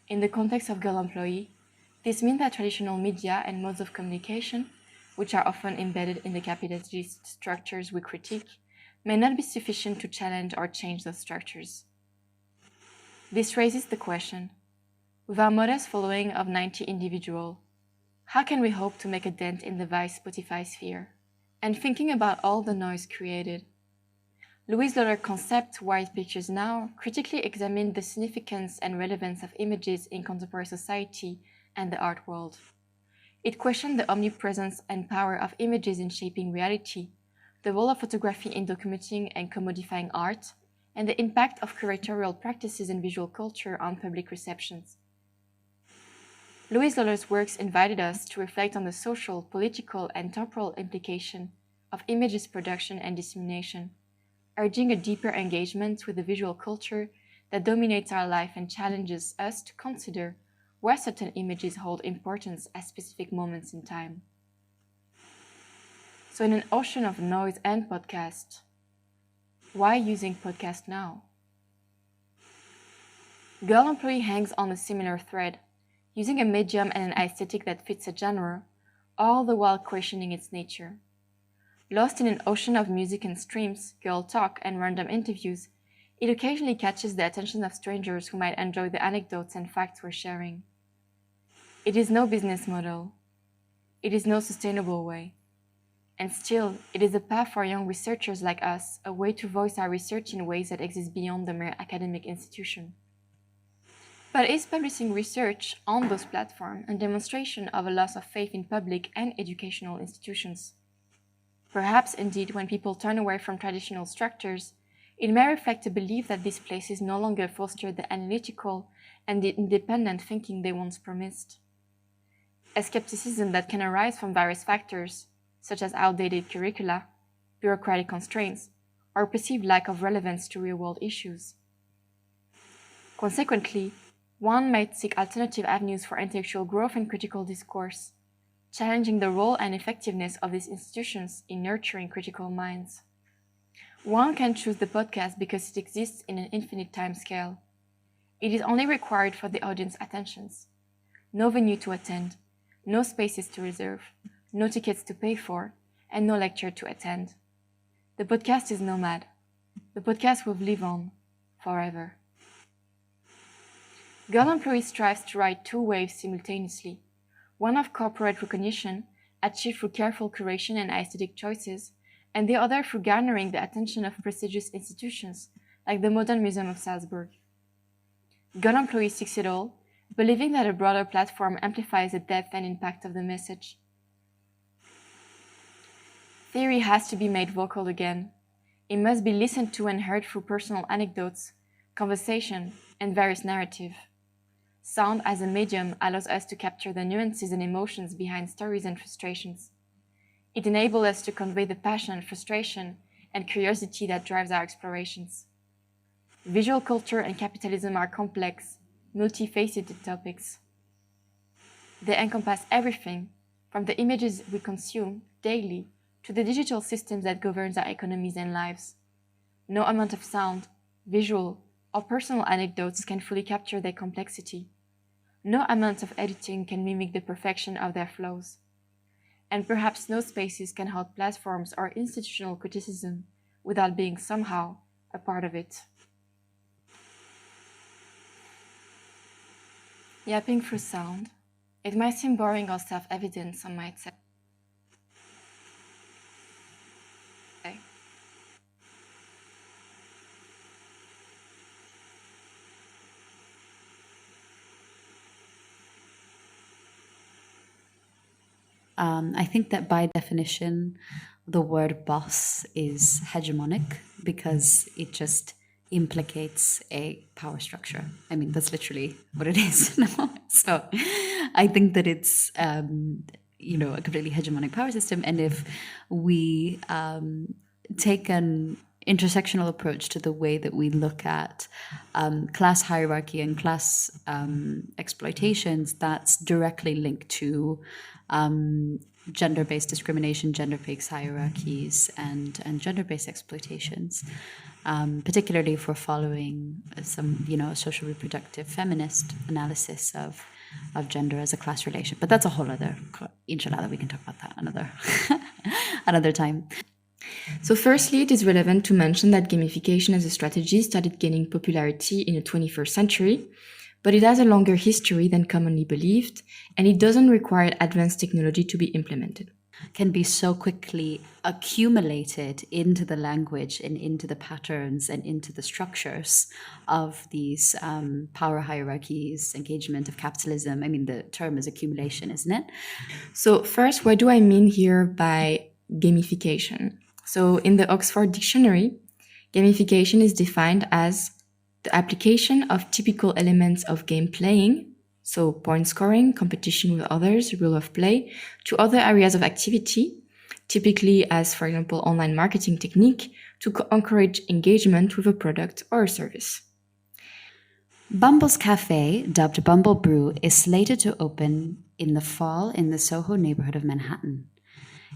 In the context of girl employee, this means that traditional media and modes of communication, which are often embedded in the capitalist structures we critique, may not be sufficient to challenge or change those structures. This raises the question, with our modest following of 90 individuals, how can we hope to make a dent in the Vice Spotify sphere? And thinking about all the noise created, Louise Loller's concept, White Pictures Now, critically examined the significance and relevance of images in contemporary society and the art world. It questioned the omnipresence and power of images in shaping reality, the role of photography in documenting and commodifying art, and the impact of curatorial practices in visual culture on public receptions. Louise Loller's works invited us to reflect on the social, political, and temporal implication of images production and dissemination, urging a deeper engagement with the visual culture that dominates our life and challenges us to consider where certain images hold importance at specific moments in time. So in an ocean of noise and podcast, why using podcast now? Girl Employee hangs on a similar thread, using a medium and an aesthetic that fits a genre, all the while questioning its nature. Lost in an ocean of music and streams, girl talk, and random interviews, it occasionally catches the attention of strangers who might enjoy the anecdotes and facts we're sharing. It is no business model. It is no sustainable way. And still, it is a path for young researchers like us, a way to voice our research in ways that exist beyond the mere academic institution. But is publishing research on those platforms a demonstration of a loss of faith in public and educational institutions? Perhaps, indeed, when people turn away from traditional structures, it may reflect a belief that these places no longer foster the analytical and the independent thinking they once promised. A skepticism that can arise from various factors, such as outdated curricula, bureaucratic constraints, or perceived lack of relevance to real-world issues. Consequently, one might seek alternative avenues for intellectual growth and critical discourse, challenging the role and effectiveness of these institutions in nurturing critical minds. One can choose the podcast because it exists in an infinite time scale. It is only required for the audience's attentions. no venue to attend, no spaces to reserve, no tickets to pay for, and no lecture to attend. The podcast is nomad. The podcast will live on forever. Girl Employee strives to ride two waves simultaneously, one of corporate recognition, achieved through careful curation and aesthetic choices, and the other through garnering the attention of prestigious institutions, like the Modern Museum of Salzburg. Girl Employee seeks it all, believing that a broader platform amplifies the depth and impact of the message. Theory has to be made vocal again. It must be listened to and heard through personal anecdotes, conversation, and various narrative. Sound as a medium allows us to capture the nuances and emotions behind stories and frustrations. It enables us to convey the passion, frustration, and curiosity that drives our explorations. Visual culture and capitalism are complex, multifaceted topics. They encompass everything, from the images we consume daily to the digital systems that govern our economies and lives. No amount of sound, visual, or personal anecdotes can fully capture their complexity. No amount of editing can mimic the perfection of their flows. And perhaps no spaces can hold platforms or institutional criticism without being somehow a part of it. Yapping through sound. It might seem boring or self-evident, some might say. I think that by definition, the word boss is hegemonic because it just implicates a power structure. I mean, that's literally what it is. So I think that it's, a completely hegemonic power system. And if we take an intersectional approach to the way that we look at class hierarchy and class exploitations, that's directly linked to gender-based discrimination, gender-based hierarchies, and gender-based exploitations, particularly for following some, social reproductive feminist analysis of gender as a class relation. But that's a whole other, inshallah, we can talk about that another time. So firstly, it is relevant to mention that gamification as a strategy started gaining popularity in the 21st century, but it has a longer history than commonly believed, and it doesn't require advanced technology to be implemented. Can be so quickly accumulated into the language and into the patterns and into the structures of these power hierarchies, engagement of capitalism. I mean, the term is accumulation, isn't it? So first, what do I mean here by gamification? So in the Oxford Dictionary, gamification is defined as the application of typical elements of game playing, so point scoring, competition with others, rule of play, to other areas of activity, typically as, for example, online marketing technique to encourage engagement with a product or a service. Bumble's Cafe, dubbed Bumble Brew, is slated to open in the fall in the Soho neighborhood of Manhattan.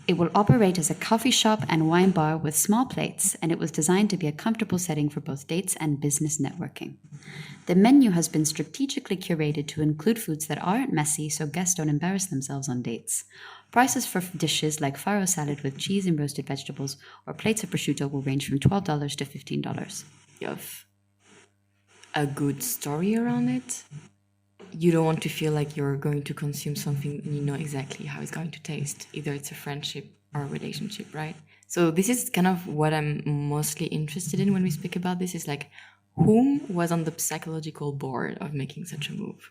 It will operate as a coffee shop and wine bar with small plates, and it was designed to be a comfortable setting for both dates and business networking. The menu has been strategically curated to include foods that aren't messy so guests don't embarrass themselves on dates. Prices for dishes like farro salad with cheese and roasted vegetables or plates of prosciutto will range from $12 to $15. Of a good story around it. You don't want to feel like you're going to consume something and you know exactly how it's going to taste. Either it's a friendship or a relationship, right? So this is kind of what I'm mostly interested in when we speak about this, is like, whom was on the psychological board of making such a move?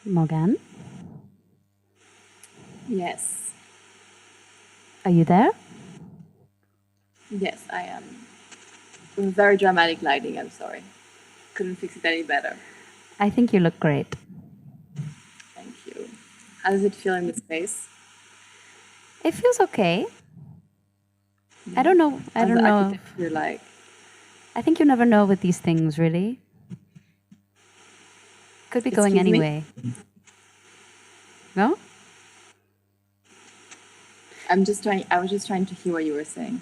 Morgane, Yes. are you there? Yes, I am. Very dramatic lighting, I'm sorry. Couldn't fix it any better. I think you look great. Thank you. How does it feel in the space? It feels okay. I don't know. I How's don't the know. architecture like? I think you never know with these things, really. Could be going Excuse me? anyway. No? I was just trying to hear what you were saying.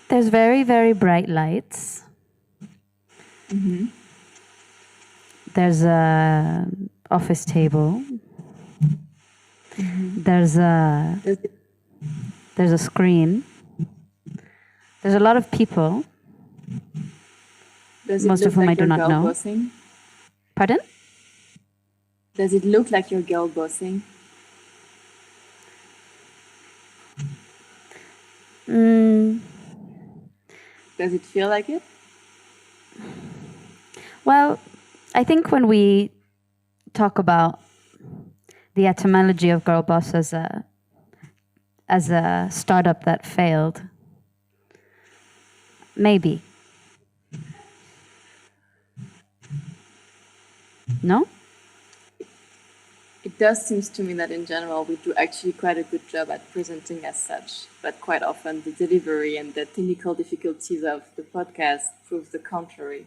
There's very, very bright lights. There's a office table. There's a screen. There's a lot of people, most of whom I do not know. Bossing? Pardon? Does it look like you're girl bossing? Does it feel like it? Well, I think when we talk about the etymology of girl boss as a startup that failed, maybe. No? It does seem to me that in general we do actually quite a good job at presenting as such, but quite often the delivery and the technical difficulties of the podcast prove the contrary.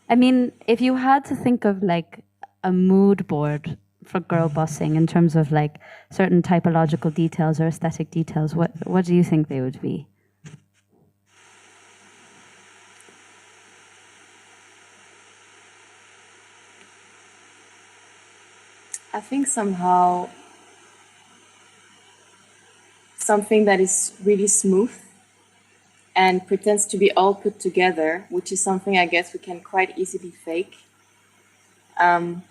I mean, if you had to think of like a mood board for girl bossing in terms of like certain typological details or aesthetic details, what do you think they would be? I think somehow something that is really smooth and pretends to be all put together, which is something I guess we can quite easily fake. For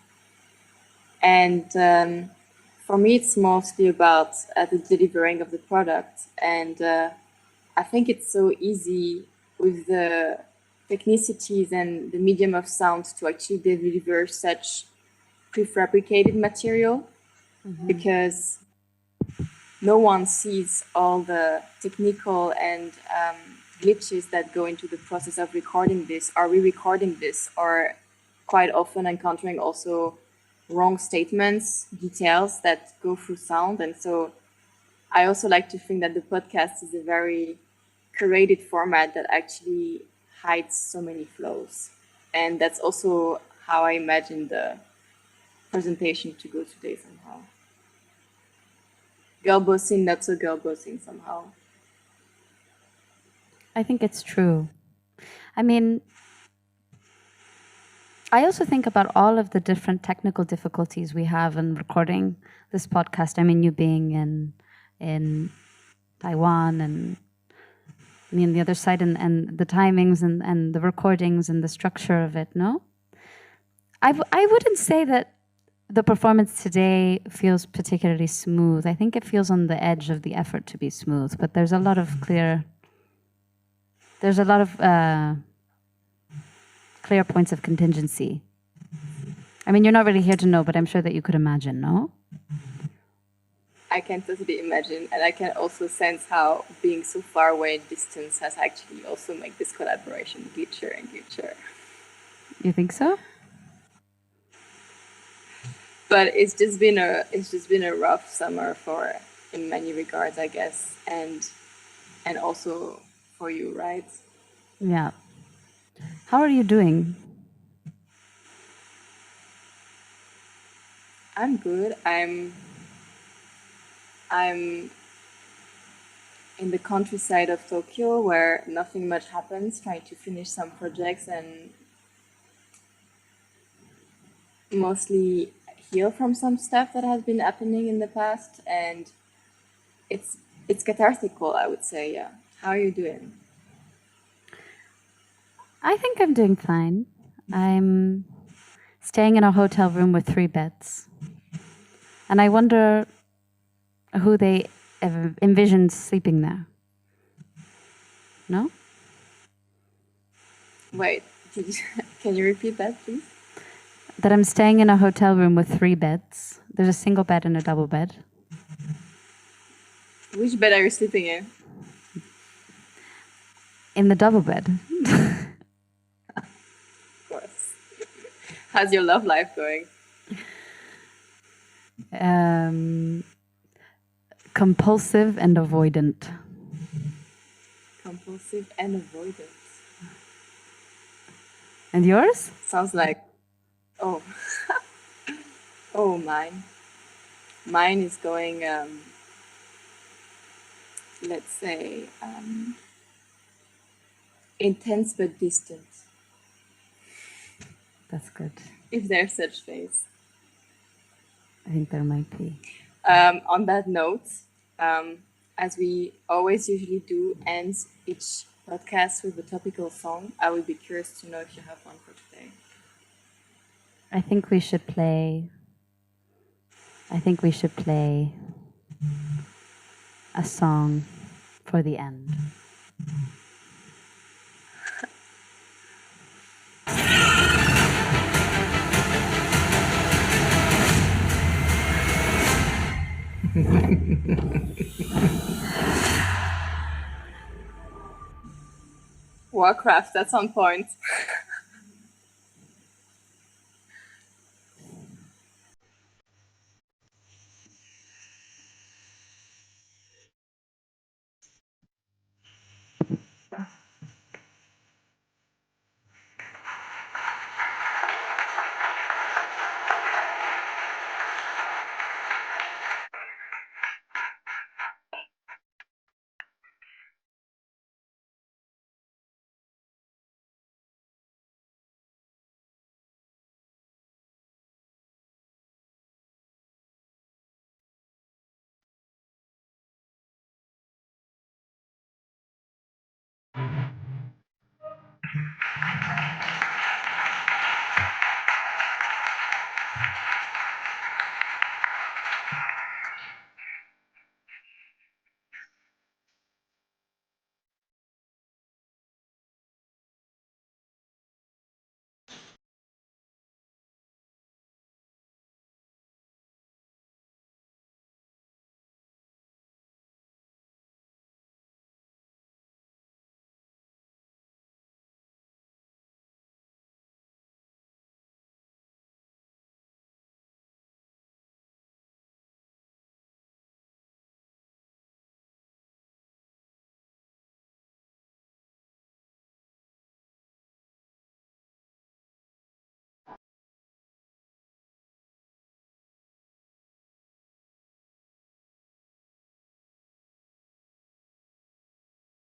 me, it's mostly about the delivering of the product. And I think it's so easy with the technicities and the medium of sound to actually deliver such prefabricated material because no one sees all the technical and glitches that go into the process of recording this or re-recording this, or quite often encountering also wrong statements, details that go through sound. And so I also like to think that the podcast is a very curated format that actually hides so many flows. And that's also how I imagine the presentation to go today somehow. Girl bossing, not so girl bossing somehow. I think it's true. I mean, I also think about all of the different technical difficulties we have in recording this podcast. I mean, you being in Taiwan and me on the other side, and the timings and the recordings and the structure of it, no? I wouldn't say that the performance today feels particularly smooth. I think it feels on the edge of the effort to be smooth, but there's a lot of clear points of contingency. I mean, you're not really here to know, but I'm sure that you could imagine, no? I can totally imagine, and I can also sense how being so far away in distance has actually also made this collaboration glitchier and glitchier. You think so? But it's just been a rough summer in many regards, I guess, and also for you, right? Yeah. How are you doing? I'm good. I'm in the countryside of Tokyo where nothing much happens, trying to finish some projects and mostly heal from some stuff that has been happening in the past, and it's cathartical, I would say. Yeah. How are you doing? I think I'm doing fine. I'm staying in a hotel room with 3 beds. And I wonder who they envisioned sleeping there. No? Wait, can you repeat that, please? That I'm staying in a hotel room with 3 beds. There's a single bed and a double bed. Which bed are you sleeping in? In the double bed. Of course. How's your love life going? Compulsive and avoidant. Compulsive and avoidant. And yours? Sounds like, oh, oh, mine. Mine is going, let's say, intense but distant. That's good. if there's such things. I think there might be. On that note, as we always usually do, end each podcast with a topical song. I would be curious to know if you have one for today. I think we should play a song for the end. Warcraft, that's on point.